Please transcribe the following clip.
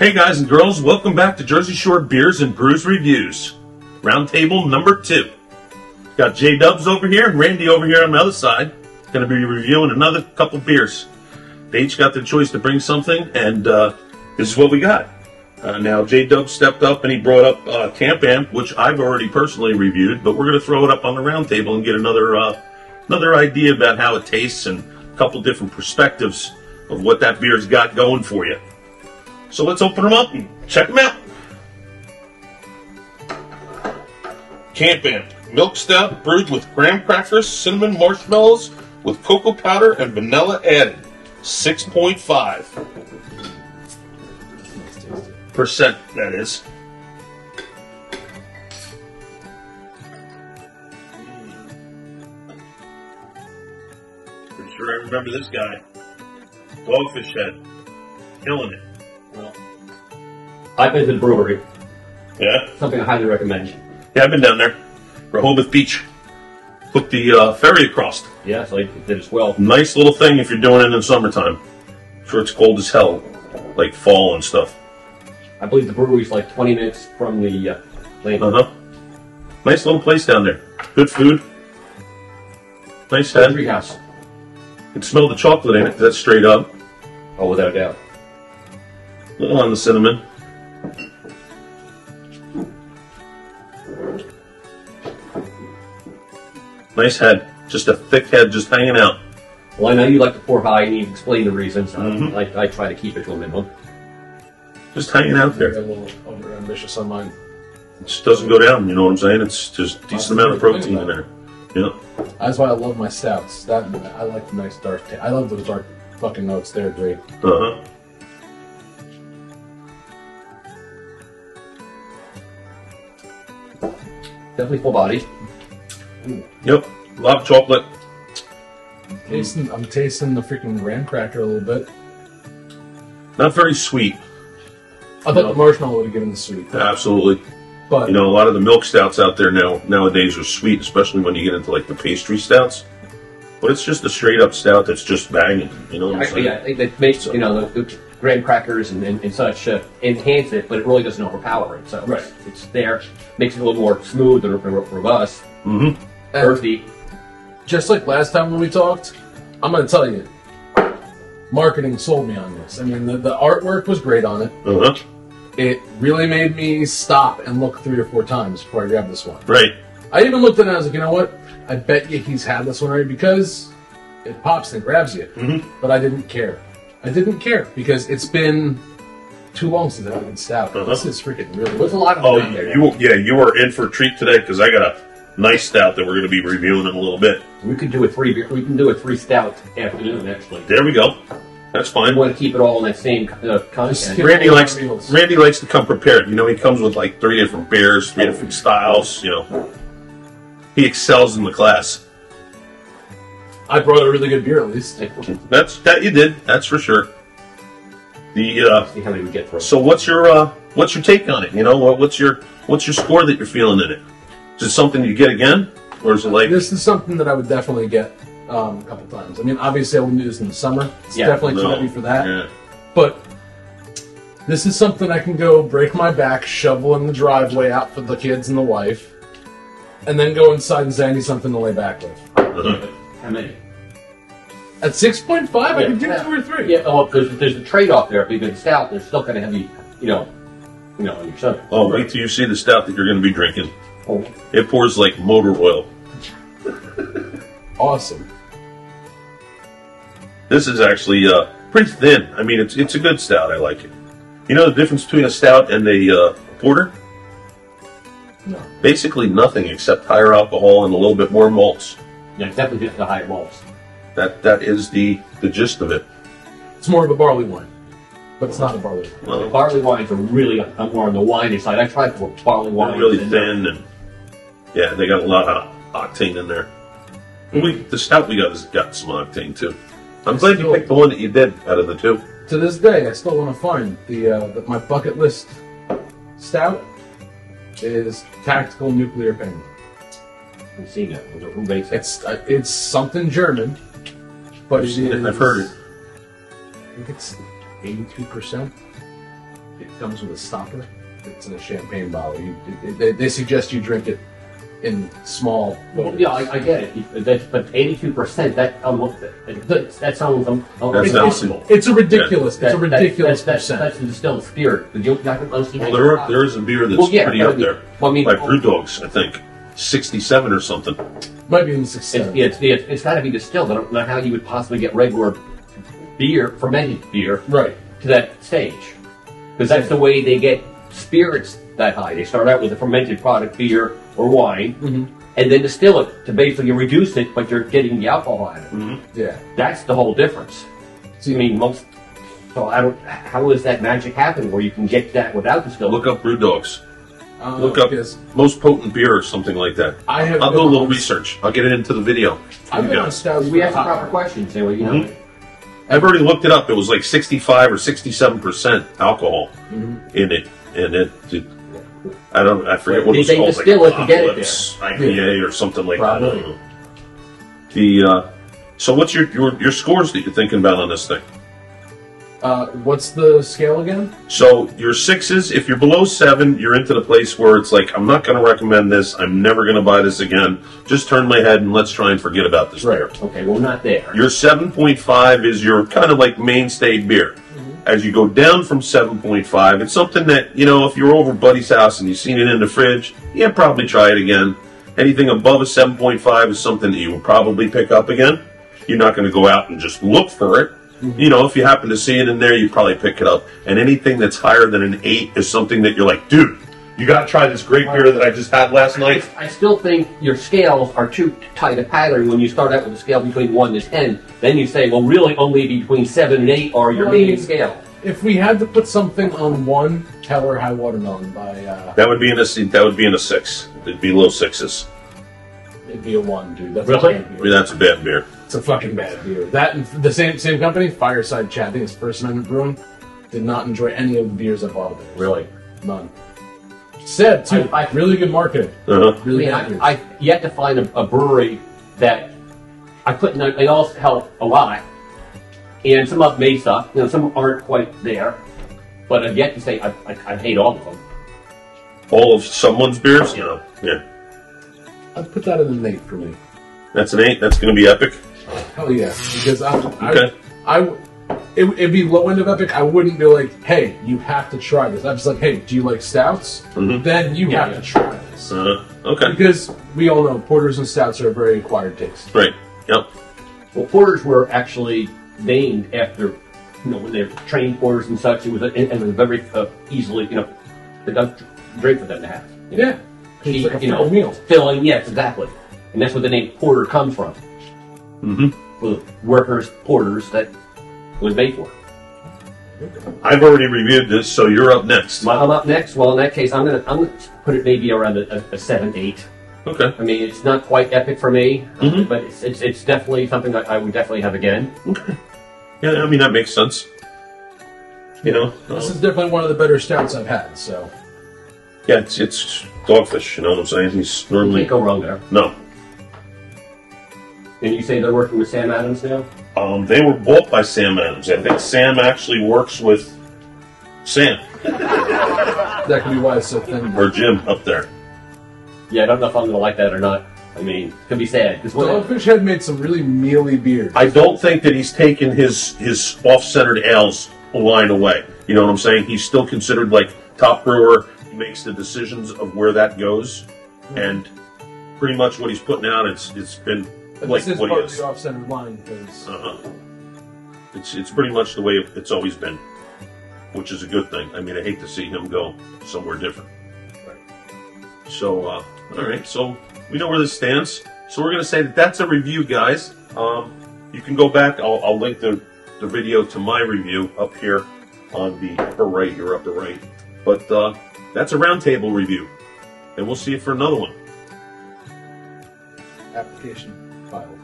Hey guys and girls, welcome back to Jersey Shore Beers and Brews Reviews. Roundtable number 2. Got J-Dubs over here and Randy over here on the other side. Going to be reviewing another couple beers. They each got the choice to bring something, and this is what we got. Now J-Dubs stepped up and he brought up Camp Amp, which I've already personally reviewed, but we're going to throw it up on the roundtable and get another idea about how it tastes and a couple different perspectives of what that beer's got going for you. So let's open them up and check them out. Camp Amp Milk Stout brewed with graham crackers, cinnamon marshmallows with cocoa powder and vanilla added. 6.5%, that is. Pretty sure I remember this guy. Dogfish head. Killing it. Well, I've been to the brewery. Yeah? Something I highly recommend. Yeah, I've been down there. Rehoboth Beach. Put the ferry across. Yeah, so I did as well. Nice little thing if you're doing it in the summertime. I'm sure it's cold as hell, like fall and stuff. I believe the brewery's like 20 minutes from the lake. Nice little place down there. Good food. Nice head. Treehouse. You can smell the chocolate in it. That's straight up. Oh, without a doubt. A little on the cinnamon. Nice head. Just a thick head just hanging out. Well, I know you like to pour high and you explain the reasons. I try to keep it to a minimum. Just hanging out there. A little over ambitious on mine. It just doesn't go down, you know what I'm saying? It's just a decent amount of protein in there. Yeah. That's why I love my stouts. I like the nice dark taste. I love those dark fucking notes. They're great. Definitely full bodied. Yep. A lot of chocolate. I'm tasting the freaking graham cracker a little bit. Not very sweet. I thought the marshmallow would have given the sweet. Absolutely. But you know, a lot of the milk stouts out there nowadays are sweet, especially when you get into like the pastry stouts. But it's just a straight up stout that's just banging. You know what I'm saying? Yeah, I think that makes the graham crackers and such enhance it, but it really doesn't overpower it. So right. It's there, makes it a little more smooth and robust, earthy. Just like last time when we talked, I'm going to tell you, marketing sold me on this. I mean, the artwork was great on it. It really made me stop and look 3 or 4 times before I grabbed this one. Right. I even looked at it and I was like, you know what? I bet you he's had this one already because it pops and grabs you. But I didn't care. I didn't care because it's been too long since I've been stout. This is freaking really good. There's a lot of them there. You are in for a treat today because I got a nice stout that we're going to be reviewing in a little bit. We could do a 3 stout afternoon actually. There we go. That's fine. We want to keep it all in that same content. Randy likes to come prepared. You know, he comes with like 3 different beers, 3 different styles. You know, he excels in the class. I brought a really good beer, at least. That you did. That's for sure. See how many we get for. So what's your take on it? You know, what's your score that you're feeling in it? Is it something you get again, or is it like this is something that I would definitely get a couple times. I mean, obviously I wouldn't do this in the summer. It's definitely too heavy for that. Yeah. But this is something I can go break my back, shovel in the driveway out for the kids and the wife, and then go inside and say I need something to lay back with. How many? At 6.5, I can do 2 or 3. Yeah, well, there's a trade-off there. If you get stout, they're still kind of heavy, on your stomach. Oh, wait till you see the stout that you're going to be drinking. Oh. It pours like motor oil. Awesome. This is actually pretty thin. I mean, it's a good stout. I like it. You know the difference between a stout and a porter? No. Basically nothing except higher alcohol and a little bit more malts. Yeah, definitely the higher malts. That is the gist of it. It's more of a barley wine, but it's not a barley wine. Well, the barley wines are really more on the winey side. I tried for barley wines. They're really thin and yeah, they got a lot of octane in there. The stout we got has got some octane too. I'm glad you picked the one that you did out of the 2. To this day, I still want to find my bucket list stout is Tactical Nuclear Penguin. I've seen it. Who makes it? It's something German, but I've heard it. I think it's 82%. it comes with a stopper. It's in a champagne bottle. They suggest you drink it in small. Well, yeah, I get it. But 82%, that sounds impossible. It's a ridiculous. It's a ridiculous percent. That's the distilled spirit. Well, there is a beer that's pretty up there. Well, I mean, by Brewdog's, I think 67 or something. Might be in 67. It's got to be distilled. I don't know how you would possibly get regular beer, fermented beer, right, to that stage. Because that's the way they get spirits that high. They start out with a fermented product, beer or wine, and then distill it to basically reduce it, but you're getting the alcohol out of it. Yeah, that's the whole difference. I mean, how does that magic happen where you can get that without distilling? Look up Brewdog's. Look up most potent beer or something like that. I'll do a little research. I'll get it into the video. I've been on Stouts. We ask the proper questions, so you know. I've already looked it up. It was like 65 or 67% alcohol in it, and I forget what it was called. They distill it to get it there. IPA or something like that. I don't know. So what's your scores that you're thinking about on this thing? What's the scale again? So your 6s, if you're below 7, you're into the place where it's like, I'm not going to recommend this. I'm never going to buy this again. Just turn my head and let's try and forget about this beer. Okay, well, not there. Your 7.5 is your kind of like mainstay beer. As you go down from 7.5, it's something that, you know, if you're over buddy's house and you've seen it in the fridge, yeah, probably try it again. Anything above a 7.5 is something that you will probably pick up again. You're not going to go out and just look for it. You know, if you happen to see it in there, you probably pick it up. And anything that's higher than an 8 is something that you're like, dude, you got to try this great beer that I just had last night. I still think your scales are too tight a pattern when you start out with a scale between 1 to 10. Then you say, well, really only between 7 and 8 are your leading scale. If we had to put something on 1, Hell or High Watermelon by... That would be in a 6. It'd be low 6s. It'd be a 1, dude. That's really? a bad beer. That's a bad beer. It's a fucking bad beer. That and the same company, Fireside Chat, I think it's First Amendment Brewing, did not enjoy any of the beers I bought there. Really? None. Said, too, really good marketing. Really good I've yet to find a brewery that I put in, they all help a lot, and some of them may suck, you know, some aren't quite there, but I've yet to say I hate all of them. All of someone's beers? Yeah. Yeah. I'd put that in an 8 for me. That's an 8? That's going to be epic? Hell yeah. Because it'd be low end of epic. I wouldn't be like, hey, you have to try this. I'm just like, hey, do you like stouts? Then you have to try this. Okay. Because we all know porters and stouts are a very acquired taste. Right. Yep. Well, porters were actually named after, you know, when they were trained porters and such. It was a very easily, you know, enough drink for them to have. Yeah. It's like a full meal. Filling, yes, exactly. And that's where the name porter comes from. For the workers, porters, that it was made for. I've already reviewed this, so you're up next. I'm up next. Well, in that case, I'm gonna put it maybe around a 7, 8. Okay. I mean, it's not quite epic for me, but it's definitely something that I would definitely have again. Okay. Yeah, I mean that makes sense. You know, this is definitely one of the better stouts I've had. So. Yeah, it's Dogfish. You know what I'm saying? He's normally you can't go wrong there. No. And you say they're working with Sam Adams now? They were bought by Sam Adams. I think Sam actually works with Sam. That could be why it's so thin. Or Jim up there. Yeah, I don't know if I'm going to like that or not. I mean, it could be sad. Dogfish had made some really mealy beers. I don't think that he's taken his off-centered ales line away. You know what I'm saying? He's still considered like top brewer. He makes the decisions of where that goes. And pretty much what he's putting out, it's been... Like this is part of the off-centered line because it's pretty much the way it's always been, which is a good thing. I mean, I hate to see him go somewhere different. Right. So, all right. So we know where this stands. So we're going to say that that's a review, guys. You can go back. I'll link the video to my review up here on the upper right, your upper right. But that's a Roundtable review, and we'll see you for another one. Application filed.